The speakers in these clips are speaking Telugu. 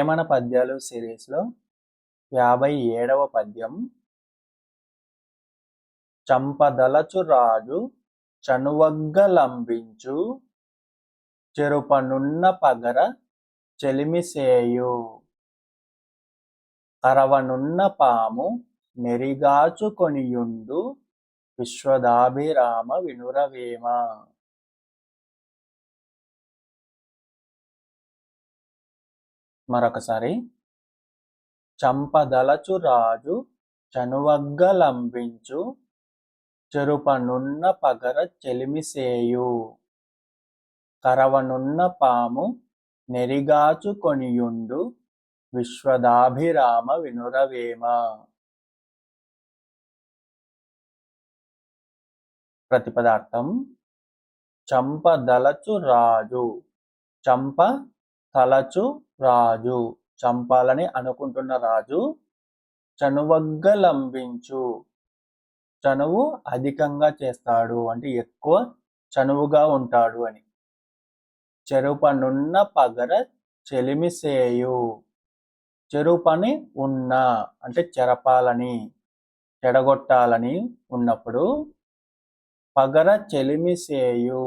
వేమన పద్యాలు సిరీస్లో 57వ పద్యం. చంపదలచు రాజు చనువగ్గలంబించు చెరుపనున్న పగర చెలిమిసేయు కరవనున్న పాము నెరిగాచుకొనియుండు విశ్వదాభిరామ వినురవేమ. మరొకసారి. చంపదలచు రాజు చనువగ్గలంబించు చెరుపనున్న పగర చెలిమిసేయు కరవనున్న పాము నెరిగాచుకొనియుండు విశ్వదాభిరామ వినురవేమ. ప్రతిపదార్థం. చంపదలచు రాజు, చంప తలచు రాజు, చంపాలని అనుకుంటున్న రాజు. చనువగ్గలంబించు, చనువు అధికంగా చేస్తాడు అంటే ఎక్కువ చనువుగా ఉంటాడు అని. చెరుపనున్న పగర చెలిమిసేయు, చెరుపని ఉన్న అంటే చెరపాలని చెడగొట్టాలని ఉన్నప్పుడు. పగర చెలిమిసేయు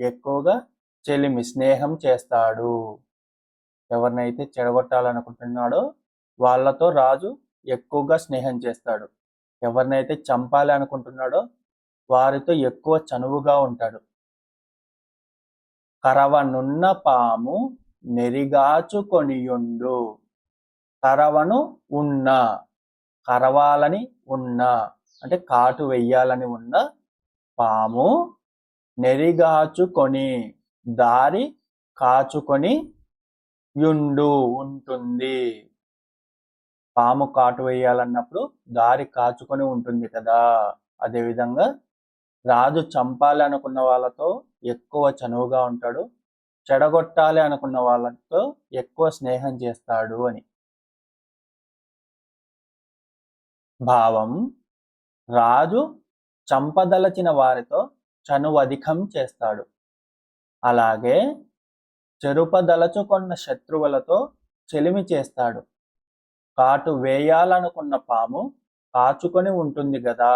ఎక్కువగా చెలిమి స్నేహం చేస్తాడు. ఎవరినైతే చెడగొట్టాలనుకుంటున్నాడో వాళ్ళతో రాజు ఎక్కువగా స్నేహం చేస్తాడు. ఎవరినైతే చంపాలి అనుకుంటున్నాడో వారితో ఎక్కువ చనువుగా ఉంటాడు. కరవనున్న పాము నెరిగాచుకొనియుండు, కరవను ఉన్న కరవాలని ఉన్న అంటే కాటు వెయ్యాలని ఉన్న పాము నెరిగాచుకొని దారి కాచుకొని యుండు ఉంటుంది. పాము కాటు వేయాలన్నప్పుడు దారి కాచుకొని ఉంటుంది కదా. అదేవిధంగా రాజు చంపాలి అనుకున్న వాళ్ళతో ఎక్కువ చనువుగా ఉంటాడు, చెడగొట్టాలి అనుకున్న వాళ్ళతో ఎక్కువ స్నేహం చేస్తాడు అని. భావం. రాజు చంపదలచిన వారితో చనువధికం చేస్తాడు, అలాగే చెరుపదలచుకున్న శత్రువులతో చెలిమి చేస్తాడు. కాటు వేయాలనుకున్న పాము కాచుకొని ఉంటుంది కదా.